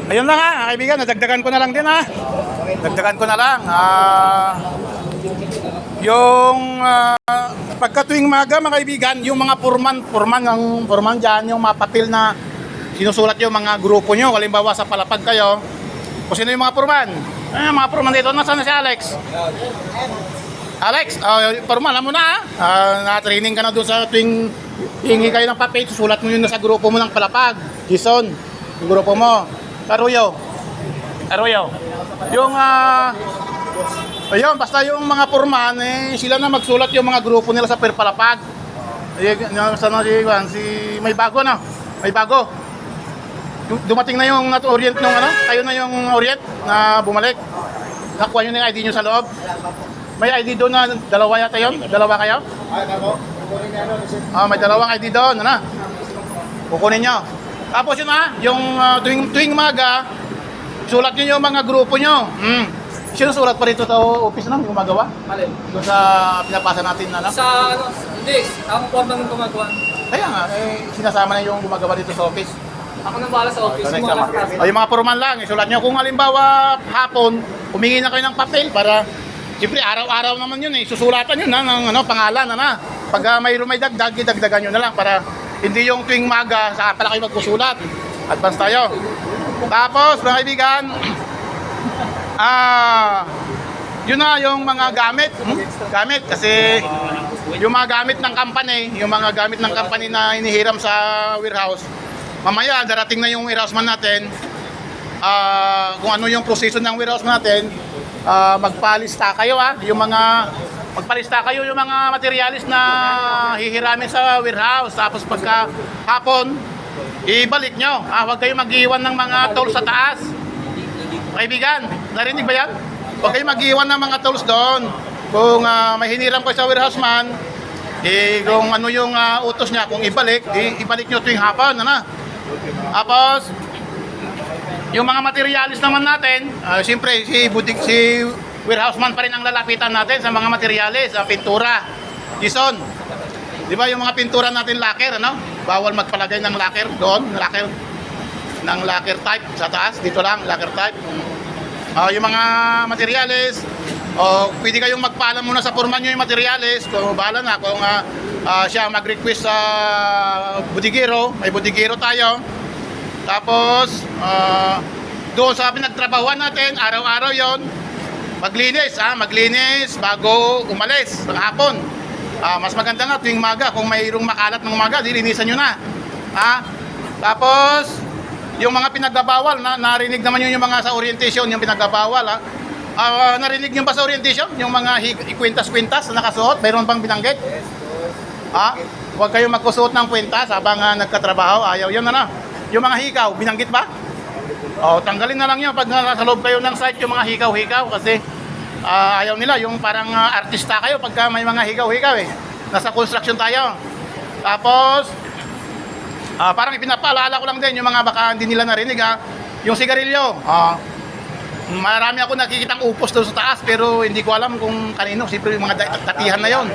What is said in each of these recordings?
Ayun lang ha, kaibigan, nadagdagan ko na lang din ha. Dagdagan ko na lang. Yung pagka tuwing maga mga kaibigan, yung mga purman dyan, yung mga papel na sinusulat yung mga grupo nyo. Halimbawa sa palapag kayo, kung sino yung mga purman? Mga purman dito, nasaan na si Alex? Alex, purman, alam mo na na-training ka na doon sa tuwing hingi kayo ng papel, susulat mo yun na sa grupo mo ng palapag. Jason, yung grupo mo. Arroyo. Yung ayun, basta yung mga purman, sila na magsulat yung mga grupo nila sa palapag. May bago na. May bago. Dumating na yung orient nung kayo na yung orient na bumalik. Nakuha nyo na yung ID nyo sa loob. May ID doon na dalawa yata yun? Dalawa kayo? May dalawang ID doon. Kukunin nyo. Tapos yun yung tuwing maga, sulat nyo yung mga grupo nyo. Sinusulat pa rito sa office na gumagawa? Alin? Doon sa pinapasa natin na Sa hindi. Ako po ang gumagawa. Kaya nga, sinasama na yung gumagawa dito sa office. Ako nang bahala sa office. Yung mga purman lang, isulat nyo. Kung halimbawa hapon, humingi na kayo ng papel para, siyempre araw-araw naman yun susulatan yun ng pangalan Pag may dagdag, dagdagan nyo na lang para hindi yung tuwing maga, saka pala kayo magpusulat. Advance tayo. Tapos, mga kaibigan, yun na yung mga gamit. Gamit kasi yung mga gamit ng company, na inihiram sa warehouse. Mamaya darating na yung warehouse man natin. Kung ano yung proseso ng warehouse natin, magpalista kayo magpalista kayo yung mga materialis na hihiramin sa warehouse. Tapos pagka hapon, ibalik nyo. Huwag kayo mag-iwan ng mga tools sa taas. Kaibigan, narinig ba yan? Huwag kayo mag-iwan ng mga tools doon. Kung may hiniram ko sa warehouse man, kung ano yung utos niya, kung ibalik nyo tuwing hapon. Tapos, yung mga materialis naman natin, siyempre si warehouse man pa rin ang lalapitan natin sa mga materialis, pintura. Jason, di ba yung mga pintura natin lacquer, bawal magpalagay ng lacquer doon, ng lacquer type sa taas, dito lang, lacquer type. Yung mga materialis, pwede kayong magpaalam muna sa purman nyo yung materialis, kung bahala na, kung siya mag-request sa budigero, may budigero tayo. Tapos, doon sa pinagtrabahuan natin, araw-araw yon, maglinis bago umalis ng hapon. Mas maganda nga tuwing maga, kung mayroong makalat ng umaga, dilinisan nyo na. Tapos, yung mga pinagbabawal, narinig naman yun yung mga sa orientation, yung pinagbabawal. Narinig nyo ba sa orientation? Yung mga kwintas-kwintas na nakasuot, mayroon bang binanggit? Huwag kayong magkusuot ng kwintas habang nagkatrabaho, ayaw yun Yung mga hikaw, binanggit ba? Tanggalin na lang yun pag nasa loob kayo ng site yung mga hikaw-hikaw kasi ayaw nila yung parang artista kayo pagka may mga hikaw-hikaw Nasa construction tayo. Tapos parang ipinapaalala ko lang din yung mga baka hindi nila narinig yung sigarilyo. Marami ako nakikitang upos doon sa taas pero hindi ko alam kung kanino. Siyempre yung mga datihan na yon.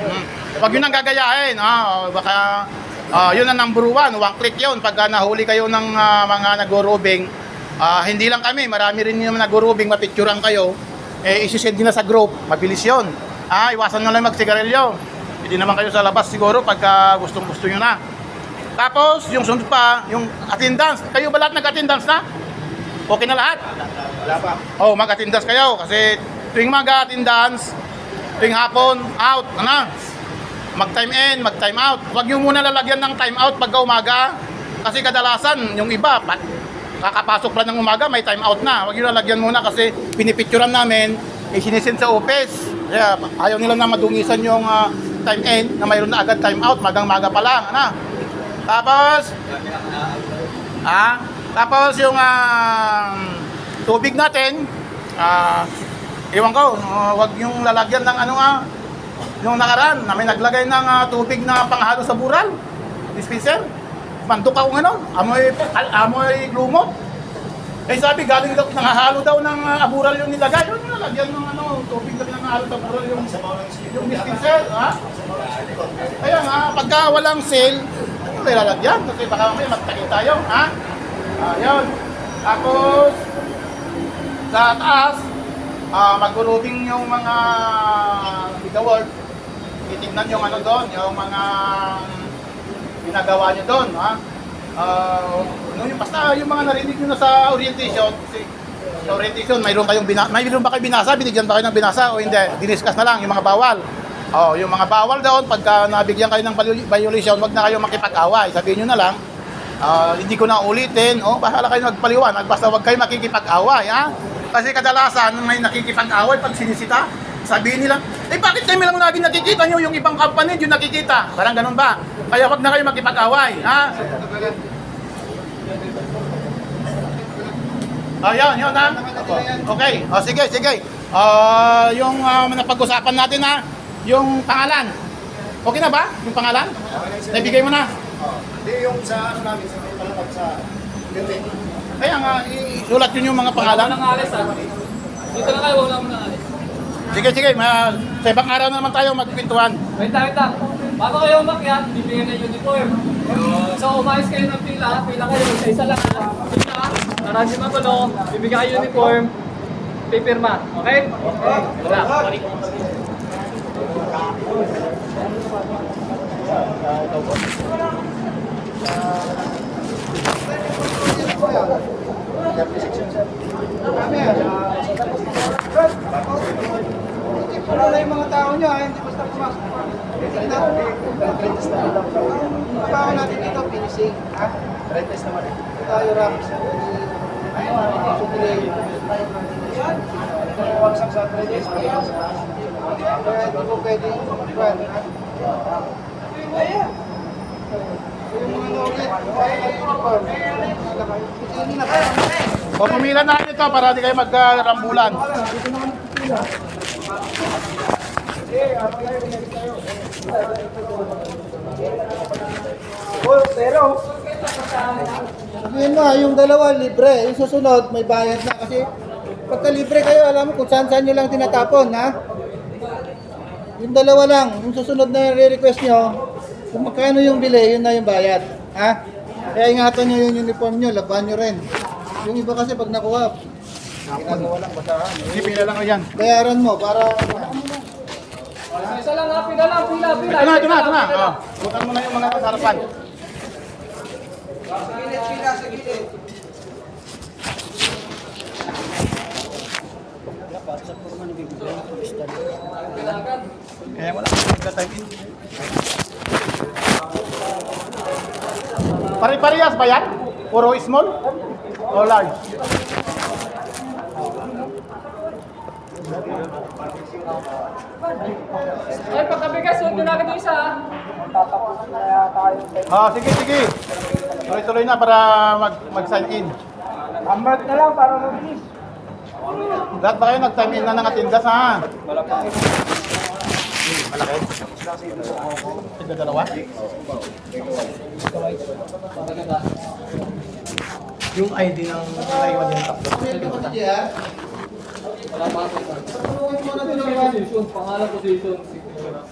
Huwag yun ang gagayahin. Baka yun ang number one click yun pagka nahuli kayo ng mga nagro-robing. Hindi lang kami, marami rin yung nagro-robing, mapicturean kayo, isisend din na sa group, mabilis yun. Iwasan na lang magsigarilyo. Hindi naman kayo sa labas siguro pagka gustong-gusto nyo na. Tapos, yung sunod pa, yung attendance. Kayo ba lahat nag-attendance na? Okay na lahat? Wala pa. Mag-attendance kayo kasi tuwing mag-attendance, tuwing hapon, out, mag-time in, mag-time out. Huwag nyo muna lalagyan ng time out pagka umaga kasi kadalasan, yung iba, kakapasok pa ng umaga, may time out na. Huwag nyo lalagyan muna kasi pinipicturean namin, sinisend sa office. Kaya ayaw nila na madungisan yung time in na mayroon na agad time out, magang-maga pa lang. Tapos yung tubig natin, iwan ko, huwag yung lalagyan ng yung nakaraan na may naglagay ng tubig na panghalo sa bural, dispenser. Mandok ako amoy lumot. Sabi, galing daw, nangahalo daw ng abural yung nilagay. Yun yung lalagyan ng tubig na pinangahalo sa abural yung dispenser. Kaya pagka walang sale, may lalagyan kasi baka mamaya magtakit tayo. Ayun. Tapos, sa taas, mag-routing yung mga igaward. Titignan yung ano doon, yung mga ginagawa nyo doon. Ha? Basta yung mga narinig nyo na sa orientation, sa orientation, mayroon ba kayo binasa? Binigyan ba kayo ng binasa o hindi? Diniscuss na lang yung mga bawal. Yung mga bawal doon, pagka nabigyan kayo ng violation, wag na kayo makipag-away. Sabihin nyo na lang, hindi ko na ulitin, bahala kayo magpaliwanag, basta wag kayo makikipag-away, ha? Kasi kadalasan, may nakikipag-away pag sinisita, sabihin nila, bakit kami lang lagi nakikita nyo, yung ibang company, yung nakikita? Parang ganun ba? Kaya wag na kayo makipag-away, ha? Yun, ha? Okay, sige. Yung napag-usapan natin, ha? Yung pangalan. Okay na ba? Yung pangalan? Naibigay mo na? Hindi yung sa ano namin, sa palapag sa building. Kaya nga, isulat yun yung mga pangalan. Wala nang alis ah. Dito na kayo, wala nang alis. Sige, sa ibang araw na naman tayo magpintuan. Wait lang. Bago kayo umakyat, bibigyan ng uniform. So, umayos kayo ng pila kayo, isa lang ha. Pila, narasi magulo, bibigyan kayo uniform, pipirma. Okay? Wala. Wala na yung mga tao nyo, hindi basta pumasok. Pagkakaw natin dito, finishing. Trend test naman. Tayo rams. Wagsak sa trend test. Kaya hindi ko pwede yung mga naulit, kaya kayo uniform. Hindi na kayo. Pumila na ito para di kayo magrambulan. Pero sabihin mo, yung dalawa libre, yung susunod may bayad na kasi pagka libre kayo, alam mo kung saan nyo lang tinatapon, ha? Yung dalawa lang, yung susunod na re-request nyo, kung magkano yung bili, yun na yung bayad, ha? Kaya ingatan nyo yung uniform nyo, laban nyo rin. Yung iba kasi pag nakuha, ginagawa lang basahan. Sige, pila lang yan. Bayaran mo para Isa lang ha, pila. Ito na. Bukan mo na yung mga kasarapan. Kaya wala time in. Pare-parehas ba yan? Puro small? O large? Ay, pagkabigas, huwag nyo na agad yung isa ha. Sige. Tuloy-tuloy na para mag-sign in. amart na lang para mabilis. Lahat ba kayo nag-time in na ng atindas, ha? Malaki? Tigda dalawa? Yung ID ng naiwan yung tatlo. Wala pa ako. Position, pangalan position. Isa lang.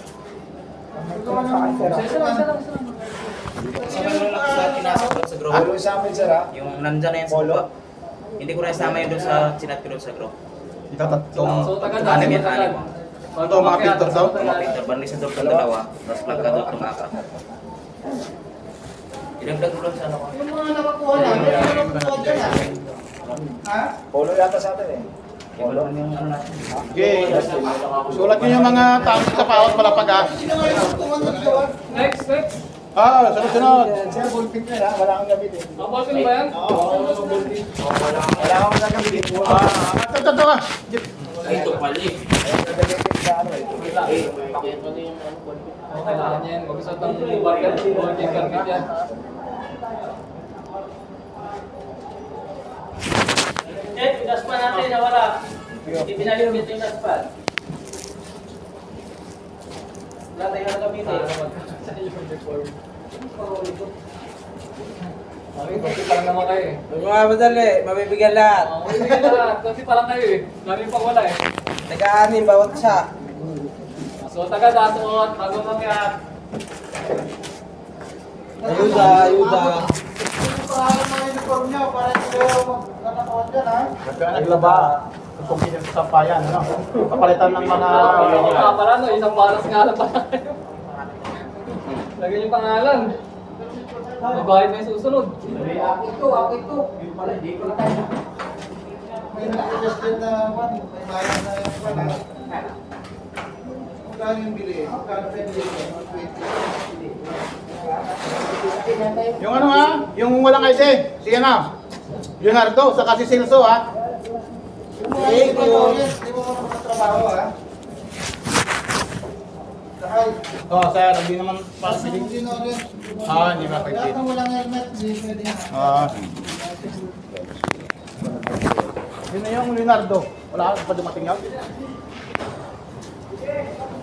Sa group. Polo sa amin, sir, ha? Yung nandyan na yan sa baba. Hindi ko na isama yun doon sa chinat ko doon sa group. Ito, tatlong. So, tagad Anim yan, anim. Ito, mga filter daw. Mga pinter, barnis na doon ng dalawa. Tapos plug ka doon itong aka. Ilang-vlog ko lang sa ano ko. Yung mga nakakuha na, yung mga nakakuha dyan, ha? Polo yata sa atin, eh. Polo yung ano natin. Okay. Sulat nyo yung mga tao sa pawat palapag, ha? Sino nga yung kuha na dito, ha? Next. Sunod. Sir, ballpin ka, ha? Wala kang gamitin. Ang ballpen ba yan? Wala kang gamitin. Ito ka. Ito pali. Kailangan yan. Mag-usap ng ballpen gamit yan. Yung daspan natin nawala. Hindi pinalimit yung daspan. Wala tayo na gamitin. Kasi parang naman kayo eh. Mga madali, mabibigyan lahat. Mabibigyan lahat. Kasi parang kayo eh. Namin pang wala eh. Nag-aanim bawat isa. So, taga-dasuot, bago makyat. Ayuda. Yung pangalan ng uniform niya, nyo para hindi kayo magkakataon dyan, ha? Naglaba. Kung pinag sa sampayan, ano? Papalitan ng mga... Nga pala, no? Isang balas nga lang pala. Lagyan yung pangalan. May bayad na yung susunod. May nag-suggested na one, may bayan na yung one. Magkano yung bili? Magkano yung bili? 120. Yung ano ha? Yung walang ID. Sige na. Leonardo, saka si Silso ha. Hindi mo ka trabaho, ha? Dahil, Oh, sir, hindi naman hindi possible. na rin. Hindi ba Lahat ng walang helmet, hindi pwede na. Yun na yung Leonardo. Wala ka pa dumating yun?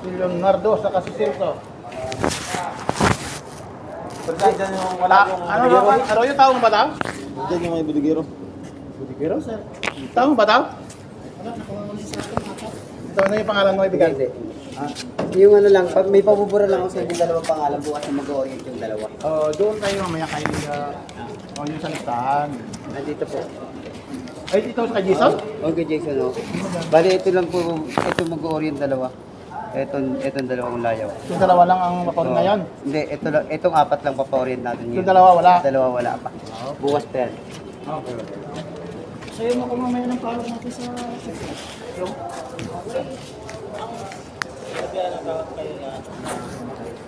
Si Leonardo, saka si Silso. Pagkakita nyo wala yung Ano yung tao mo ba daw? Diyan yung may budigero. Budigero, sir. Tao mo ba daw? Ito na yung pangalan mo ibigay. Yung ano lang, pag may pabubura lang ako sa yung dalawang pangalan, bukas na mag-orient yung dalawa. Doon tayo mamaya kay yung sa listahan. Nandito po. Ay, dito kay Jason? Okay, Jason, no? Bali, ito lang po, ito mag-orient dalawa. Itong dalawang layaw. Yung dalawa lang ang makorin ngayon. Hindi, ito lang, itong apat lang papa-orient natin Yung dalawa wala. Dalawa wala pa. Bukas pa yan. Okay. Sa'yo mo kung mamaya ng palo natin sa... Sabi ano tawag kayo na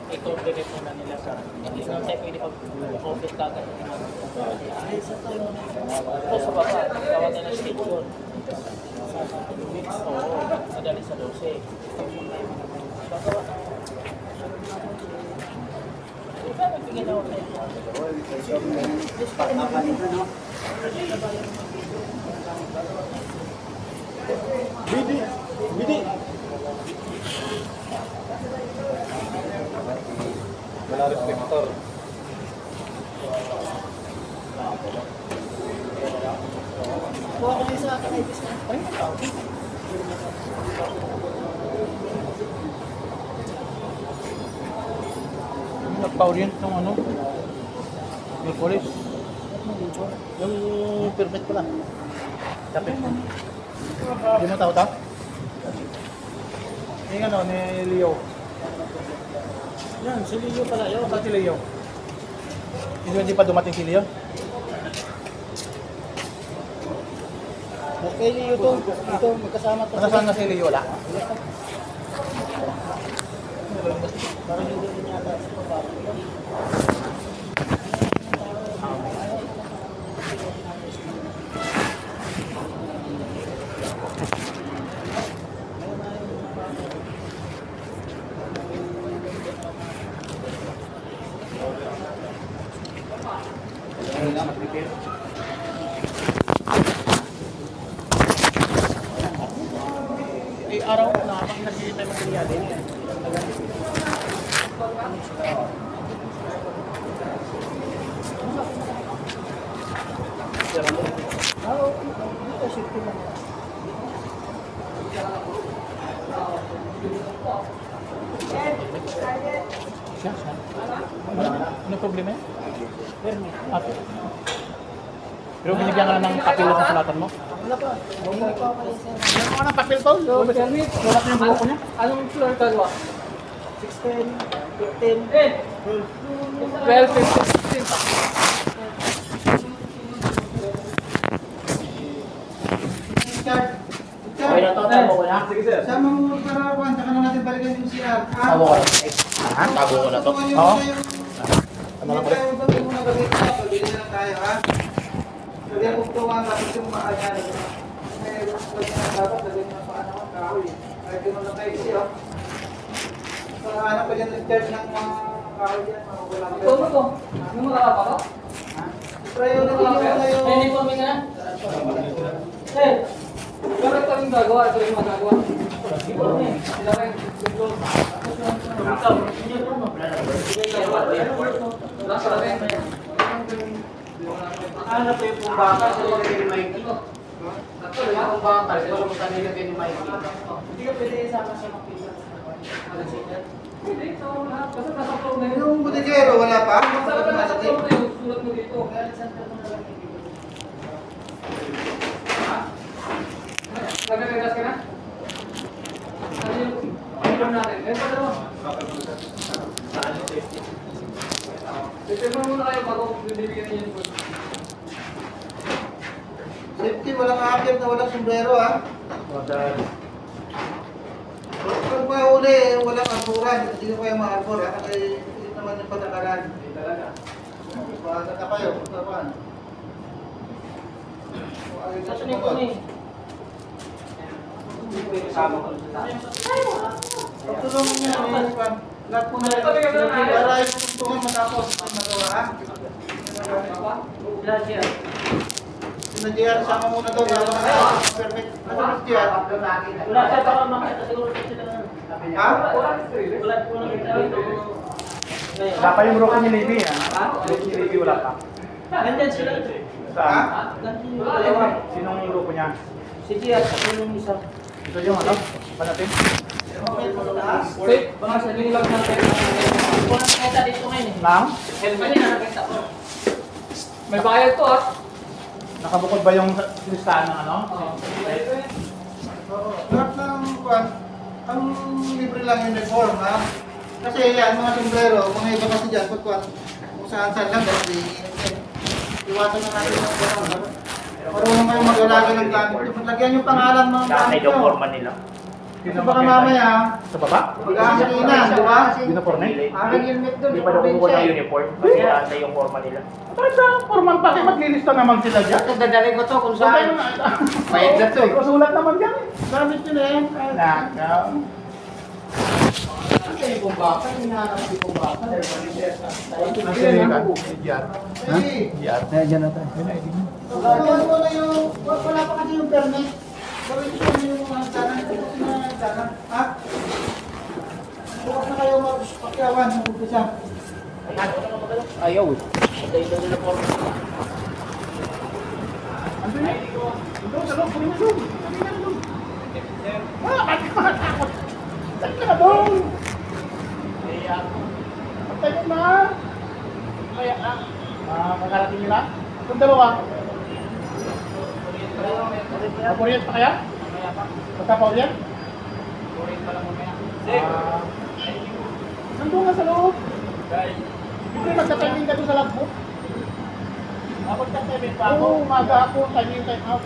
i-coordinate muna nila sa hindi naman tayo pwede pag-office kagad o sa baba tawag na station oo madali sa 12 bagawa ikaw nagbigay na ako Bidi! Wala reflector. Nagpa-orient ng ano? Yung police. Yung permit pala. Tapos. Hindi mo tao ta? Yung ano, ni Leo. yan si Leo pala yun Saan si Leo? Hindi pa dumating si Leo? Okay, ito magkasama to. Nasaan na si Leo? Wala? Parang hindi rin yata sa baba. Araw na kapag nagkikita yung material din. Ano problema yan? Ate. Pero binigyan ka na ng papel sa sulatan mo? Wala pa. Hindi pa ako isa. Ano ka ng papel to? Permit. Sulat niyo yung buko niya? Anong floor dalawa? 16, 15. 12, 15, 16. Richard. Okay na to, tabo ko na. Sige sir. Sama mo para kuhan, saka na natin balikan yung CR. Tabo ko na. Ha? Tabo ko na to? Oo. Ano lang pala? Tayo muna gabi ka, pabili na lang tayo, ha? Pwede akong tuwang tapos yung makanyan. May pwede na dapat, lagay mo na paano ang kahoy. Kahit yung mga tayo siya. Para hanap pa dyan recharge ng mga kahoy dyan, mga walang Ito mo to. Ano mo nakapa ka? Try ulit yung tayo. pwede po may nga Eh, pero ito yung gagawa. Ito yung magagawa. Sila rin. Nasa rin. Ano po yung pumbaka sa mga ni Mikey? Ito, di ba? Yung pumbaka sa mga nilagay ni Mikey. Hindi ka pwede isama sa mga pizza. Hindi, ito lahat. Basta nasa floor na yun. Yung butigero, wala pa? Basta nasa floor na yun. Sulat mo dito. Ganito na mo. Pipirma muna kayo bago bibigyan niyo yung uniform. Safety, walang akit na walang sombrero ha. Pag mahuli, walang alburan. Hindi ko kayo ma-albur ha. Kasi hindi naman yung patakaran. Hindi talaga. Baka na kayo. Pagkakuan. Saan yung kunin? Hindi ko yung kasama ko sa tayo. Pagtulungan niya, may pan. Lahat po na para yung tungan matapos ang magawa ha. Lahat yan. Sina JR, sama muna daw. Perfect. Ano ba JR? Wala siya baka makita siguro sila na. Ha? Wala ko lang kita dito. Wala pa yung broken ni Levy, ha? Broken ni Levy, wala pa. Nandyan sila. Saan? Nandyan yung dalawa. Sinong grupo niya? Sige, at ako yung isa. Ito yung ano? Ba natin? Safe, baka sabihin lang natin. Wala nakita dito ngayon eh. Nang? Helmet na nakita ko. May bayad to ah. Nakabukod ba yung listahan ng ano? Oo. Lahat ng kuan, ang libre lang uniform ha. Kasi yan, mga sombrero, mga iba kasi dyan, pag kung saan-saan lang, dahil iwasan na natin ang gano'n. Marunong kayo mag-alaga ng gamit. Paglagyan yung pangalan mga gamit nyo. nila. Kasi baka mamaya, Sa baba? mag-aasinan, di ba? Uniforme? Ang helmet doon, Hindi pa daw kumuha ng uniform. Kasi nasa yung forma nila. Bakit sa formal pa kayo maglilista naman sila dyan? Dadalhin ko to kung Saan tayo saan. Bayad na to eh. Sulat naman dyan eh. Gamit yun eh. Nakaw. Kasi yung bumbaka, hinahanap yung bumbaka. Nasa ligan? Jar. Hey, Jar. Diyan na tayo. Gawin mo na yung, wala pa kasi yung permit. Gawin mo na yung mga sana. Ha? Bukas na kayo magpakyawan. Mag-umpisa. Ayaw eh. Andun eh. Doon, sa loob. Kunin mo doon. Kunin mo doon. Bakit ka matakot? Saan ka na doon? Magtayo na. Kaya ka. Kakarating nyo na? Kung dalawa. Mag-orient pa kaya? Magkapa-orient? Nandun nga sa loob. Siyempre magta-timing ka doon sa logbook. Magta-timing pa ako? Oo, umaga ako. Timing time out.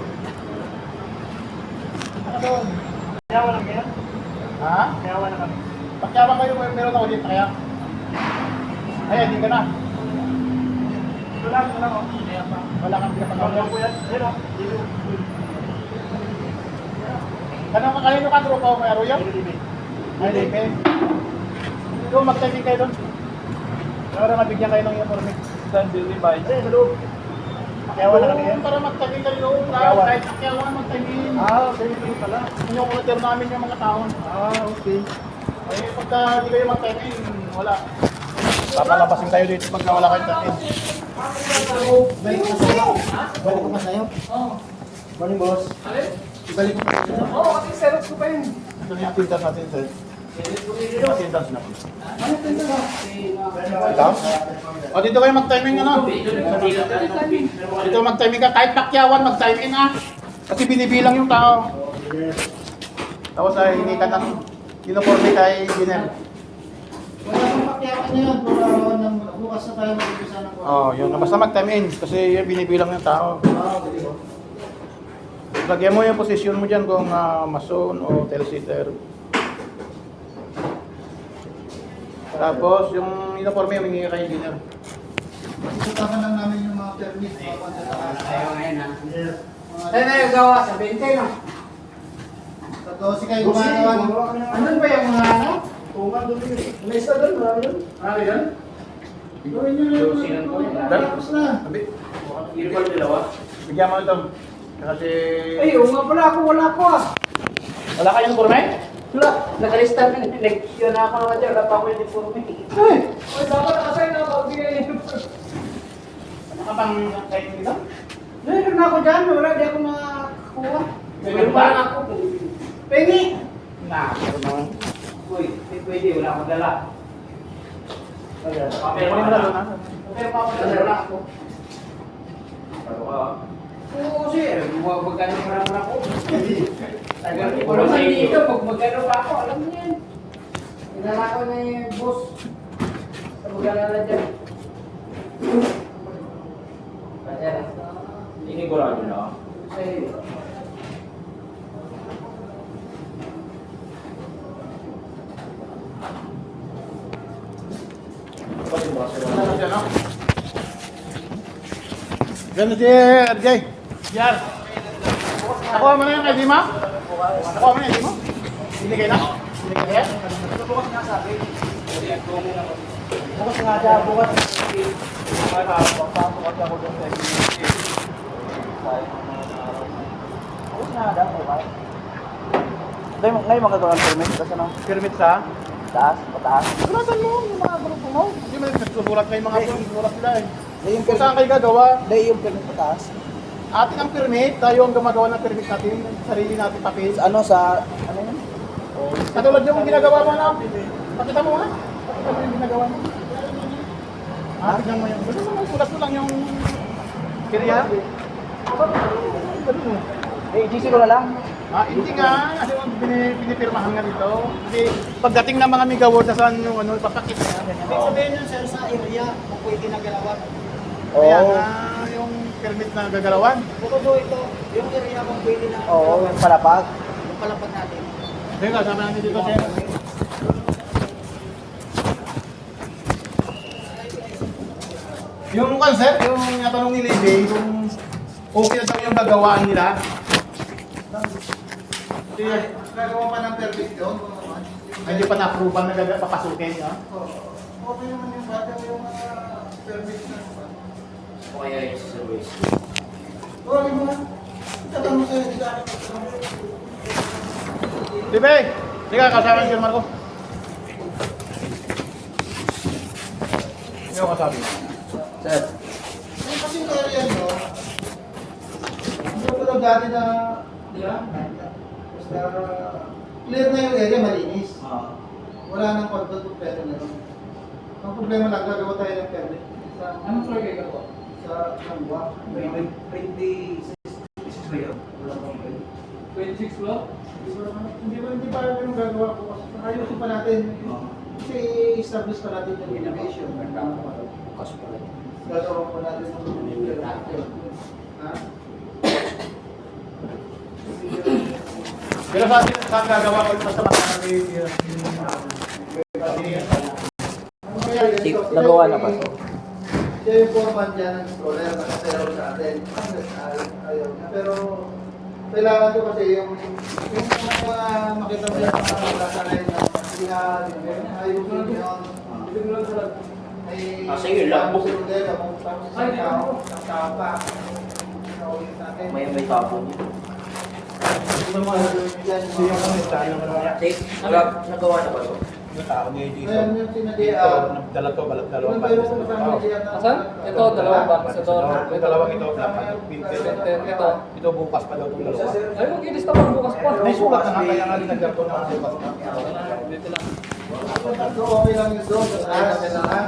Ano doon? Kaya lang kayo? Ha? Kaya na kami. Pagkyawan kayo, meron na ulit kaya? Ay, hindi ka na. Wala oh. Wala kang pinapagawa. Wala po yan. Kanang kanino ka grupo ko, Kuya Royo? Ay, Lipe. Doon, mag-timing kayo doon. Para mabigyan kayo ng uniforme. Saan, Billy Bay? Eh, sa loob. Pakyawan na kami yan. Para mag-timing kayo doon. Kahit pakyawan, mag-timing. Okay. Ito pala. Yung order namin yung mga taon. Okay. Ay, pagka hindi kayo mag-timing, wala. Papalabasin tayo dito pagka wala kayong timing. Balik ko sa'yo. Balik ko pa sa'yo. Oo. Morning, boss. Alin? Ibalik ko pa sa'yo. Oo, kasi serox ko pa yun. Ito na yung attendance natin, sir. Attendance na. Ano ito na? Ito? O, dito kayo mag-timing, ano? Dito mag-timing ka. Kahit pakyawan, mag-timing na. Kasi binibilang yung tao. Tapos ay hindi ka ng uniforme kay Giner. Wala kang pakyawan na yun. Bukas na tayo mag-umpisa ng Oh, yun. Basta mag-time in. Kasi yun, binibilang yung tao. Lagyan mo yung posisyon mo dyan kung mason o telesitter. Tapos yung uniforme, humingi kay Giner. Isutakan lang namin yung mga permit. Ayaw ngayon ha. Tayo na yung gawa sa 20 no? Sa 12 kayo gumagawa. Andun ba yung mga ano? Tungan doon yun. May isa doon, marami doon. Marami doon? Gawin nyo na yung tapos na. Uniform dalawa. Bigyan mo ito. Kasi... Ay, nga pala ako, wala ko ah. Wala kayong uniforme? Wala, nakalista na. Yun na ako naman dyan, wala pa ako yung uniforme. Ay! Oy, dapat nakasign na ako. Bigay niyo. Ano ka bang kayo dito? Meron na ako dyan, wala, di ako nakakuha. Meron pa? ako. Pengi! Meron. Uy, pwede, wala akong dala. Kunin mo na doon, ha? Pero papadala ako. Oo, sir. Magkano pa naman ako. Tagal ko naman dito. Pag magkano pa ako, alam mo yan. Dinala ko na yung boss. Mag-alala dyan. Inigurado na. Sa'yo. Ganun si RJ. Yan. Nakuha mo na yung ID mo? Nakuha mo na yung ID mo? Binigay na? Binigay na yan? Bukas nga siya, bukas. Magpapakot ako doon sa community. Bukas nga daw, okay? Ngayon magkakaroon ng permit. Kasi ano? Permit sa? Taas, pataas. Sulatan mo yung mga grupo mo. Hindi mo nagsusulat kayo mga sulat sila eh. Yung Kung saan kayo gagawa, Hindi, yung permit pataas. atin ang permit, tayo ang gumagawa ng permit natin, sarili natin papel. Ano yun? Katulad yung ginagawa mo na, pakita mo nga. Pakita mo yung ginagawa mo. Tignan mo yung, ganun mo, sulat mo lang yung kirya. Ganun mo. GC ko na lang. Hindi nga, kasi pinipirmahan nga dito. Kasi pagdating ng mga mega world, saan yung ano, ipapakita nga. Ganyan. Sabihin yun, sir, sa area, kung pwede na galawan. Kaya nga, yung permit na gagalawan. Bukod do ito, yung area kung pwede na Oo, yung palapag. yung palapag natin. Kaya nga, sabi natin dito, sir. Yung concept, yung natanong ni Lady, yung okay na daw yung gagawaan nila. Hindi, nagawa pa ng permit yun. Hindi pa na-approve na papasukin. Ha? Okay naman yung bata, yung permit na. O kaya yung sa service. Okay mo na. Tatanong mo sa'yo, di ka Tibe! Hindi ka kasama yung Marco. Hindi ako kasabi. Sir. Yung kasing area nyo, hindi ko lang dati na, di ba? Basta, clear na yung area, malinis. Wala nang pagdadupero na rin. Ang problema lang, gagawa tayo ng permit. Anong floor kayo gagawa? Sa Kangwa. 26 floor? Hindi pa yung gagawa ko kasi ayusin pa natin. Kasi establish pa natin yung innovation. Gagawa pa natin yung innovation. Ha? Pero saan gagawa ko basta makakali Nagawa na ba? Siya yung foreman dyan ng scholar, nakasayaw sa atin. Ayaw niya. Pero kailangan ko kasi yung mga makita mo yung mga kasanay na ayusin yun. Sige, lagbo. Ay, ang tapa. May tapon. Nagawa na ba ito? Ngayon yung sinadiaan. Dala to, dalawang Mayroon ko kasama diyan na- Asan? Ito, dalawang box. Ito, Dalawang ito, Ito. ito bukas pa daw itong dalawa. Ay, mag-ilis naman bukas pa. May sulat na nga, kaya nga linagyan ko ng mga bukas. Dito lang. So, okay lang yun doon. Sa taas, ha?